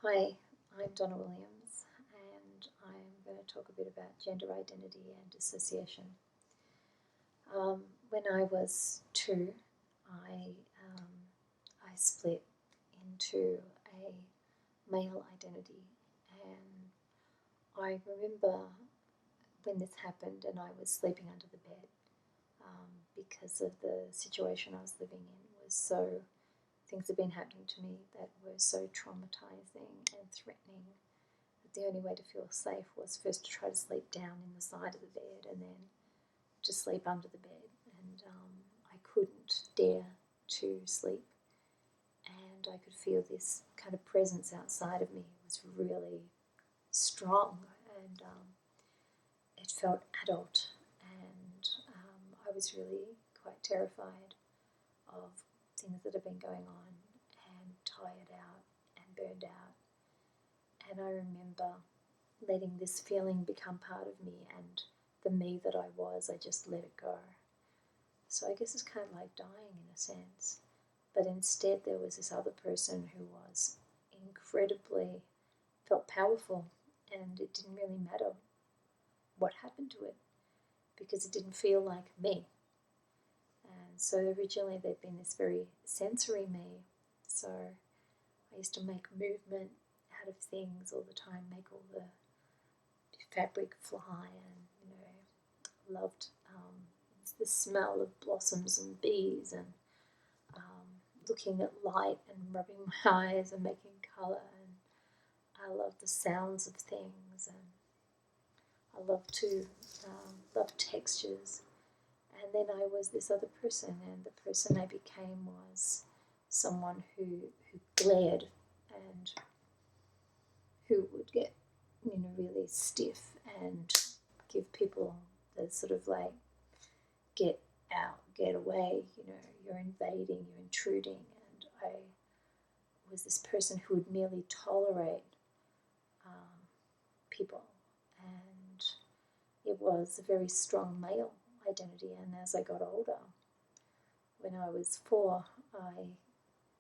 Hi, I'm Donna Williams, and I'm going to talk a bit about gender identity and dissociation. When I was 2, I I split into a male identity, and I remember when this happened, and I was sleeping under the bed because of the situation I was living in was so. Things had been happening to me that were so traumatizing and threatening that the only way to feel safe was first to try to sleep down in the side of the bed and then to sleep under the bed. And I couldn't dare to sleep. And I could feel this kind of presence outside of me. It was really strong, and it felt adult. And I was really quite terrified of things that have been going on and tired out and burned out. And I remember letting this feeling become part of me, and the me that I was, I just let it go. So I guess it's kind of like dying in a sense. But instead there was this other person who was incredibly, felt powerful, and it didn't really matter what happened to it because it didn't feel like me. And so originally there'd been this very sensory me. So I used to make movement out of things all the time, make all the fabric fly, and loved the smell of blossoms and bees, and looking at light and rubbing my eyes and making colour, and I love the sounds of things, and I love to love textures. And then I was this other person, and the person I became was someone who glared and who would get really stiff and give people the sort of like, get out, get away, you're invading, you're intruding. And I was this person who would merely tolerate people, and it was a very strong male identity. And as I got older, when I was 4, I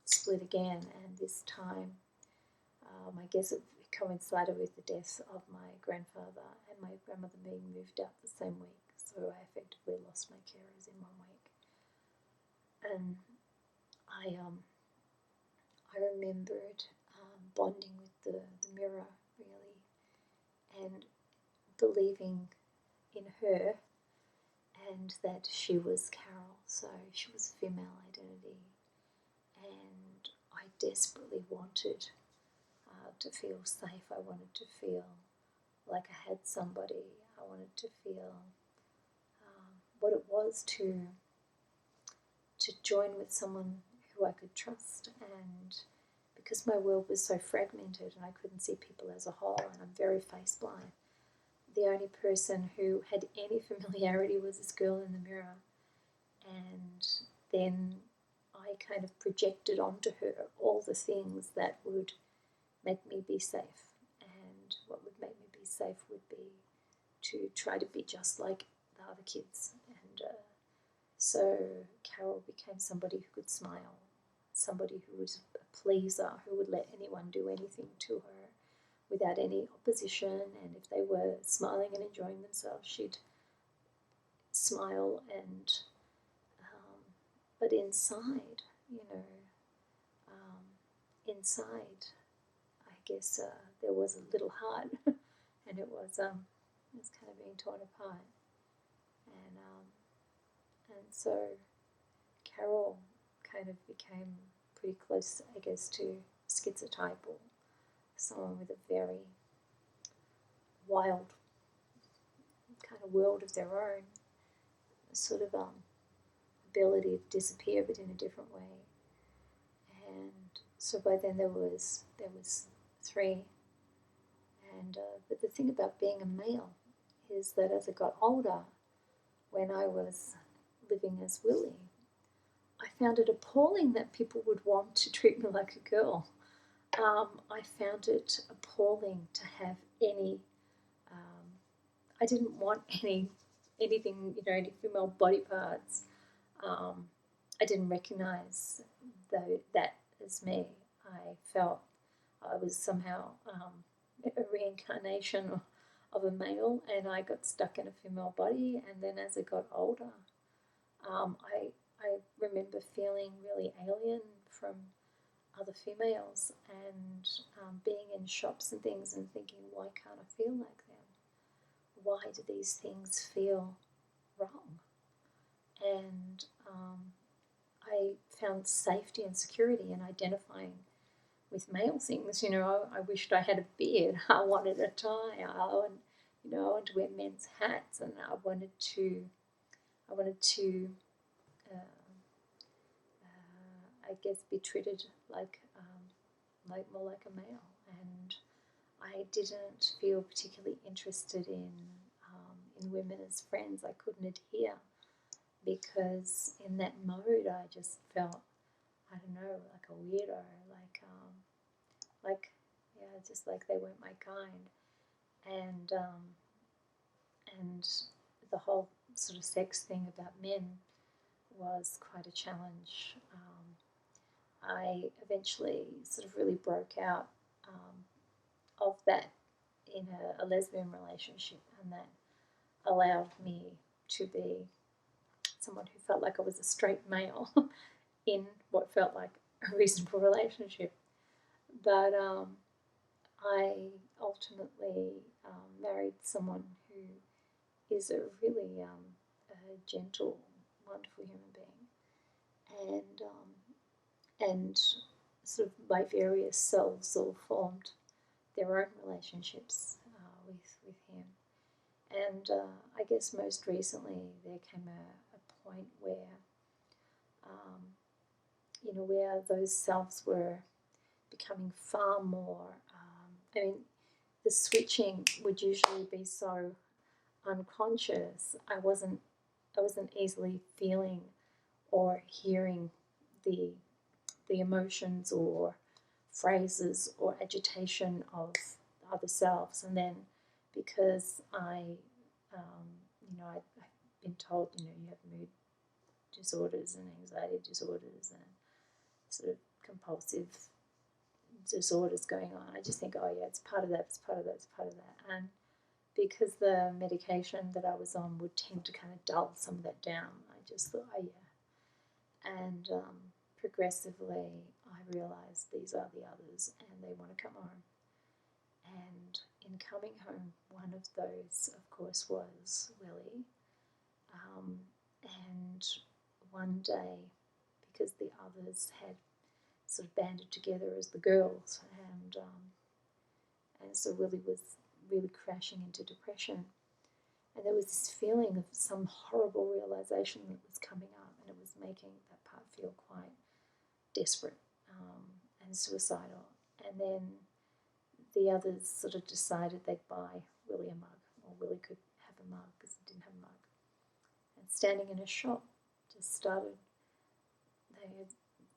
split again, and this time I guess it coincided with the death of my grandfather and my grandmother being moved out the same week, so I effectively lost my carers in 1 week. And I remembered bonding with the mirror, really, and believing in her, and that she was Carol, so she was a female identity, and I desperately wanted to feel safe. I wanted to feel like I had somebody. I wanted to feel what it was to join with someone who I could trust. And because my world was so fragmented and I couldn't see people as a whole, and I'm very face blind, the only person who had any familiarity was this girl in the mirror. And then I kind of projected onto her all the things that would make me be safe. And what would make me be safe would be to try to be just like the other kids. And so Carol became somebody who could smile, somebody who was a pleaser, who would let anyone do anything to her without any opposition. And if they were smiling and enjoying themselves, she'd smile. And but inside, inside, I guess there was a little heart, and it was kind of being torn apart. And so Carol kind of became pretty close, I guess, to schizotype, or someone with a very wild kind of world of their own, a sort of ability to disappear, but in a different way. And so by then there was 3. And but the thing about being a male is that as I got older, when I was living as Willie, I found it appalling that people would want to treat me like a girl. I found it appalling to have any. I didn't want anything, any female body parts. I didn't recognise that as me. I felt I was somehow a reincarnation of a male, and I got stuck in a female body. And then as I got older, I remember feeling really alien from other females, and being in shops and things and thinking, why can't I feel like them? Why do these things feel wrong? And I found safety and security in identifying with male things. I wished I had a beard. I wanted a tie. I wanted to wear men's hats, and I wanted to I guess, be treated like more like a male. And I didn't feel particularly interested in women as friends. I couldn't adhere because in that mode I just felt, I don't know, like a weirdo, just like they weren't my kind. And the whole sort of sex thing about men was quite a challenge. I eventually sort of really broke out of that in a lesbian relationship, and that allowed me to be someone who felt like I was a straight male in what felt like a reasonable relationship. But I ultimately married someone who is a really a gentle, wonderful human being, and sort of my various selves all formed their own relationships with him. And I guess most recently there came a point where, where those selves were becoming far more. The switching would usually be so unconscious. I wasn't easily feeling or hearing the emotions or phrases or agitation of other selves. And then because I've been told, you have mood disorders and anxiety disorders and sort of compulsive disorders going on, I just think, oh yeah, it's part of that, it's part of that, it's part of that. And because the medication that I was on would tend to kind of dull some of that down, I just thought, oh yeah. And progressively I realised these are the others and they want to come home. And in coming home, one of those, of course, was Willie. And one day, because the others had sort of banded together as the girls, and so Willie was really crashing into depression. And there was this feeling of some horrible realisation that was coming up, and it was making that part feel quite desperate and suicidal. And then the others sort of decided they'd buy Willie a mug, or Willie could have a mug because he didn't have a mug. And standing in a shop,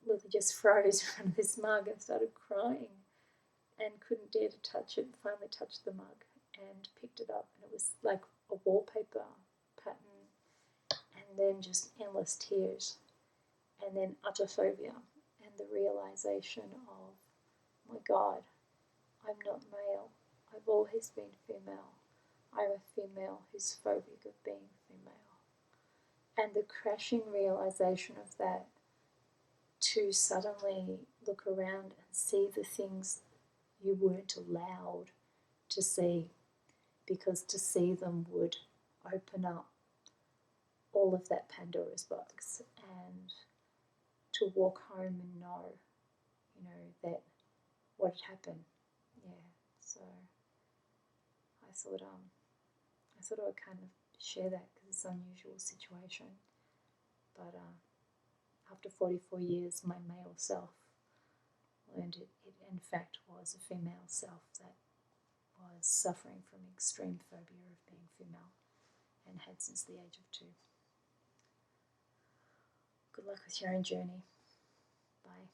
Willie just froze in front of this mug and started crying and couldn't dare to touch it. Finally touched the mug and picked it up, and it was like a wallpaper pattern, and then just endless tears, and then utter phobia, and the realisation of, my God, I'm not male. I've always been female. I'm a female who's phobic of being female. And the crashing realisation of that, to suddenly look around and see the things you weren't allowed to see, because to see them would open up all of that Pandora's box, and to walk home and know, that what had happened. Yeah, so I thought I would kind of share that because it's an unusual situation. But after 44 years, my male self learned it in fact was a female self that was suffering from extreme phobia of being female and had since the age of 2. Good luck with your own journey. Bye.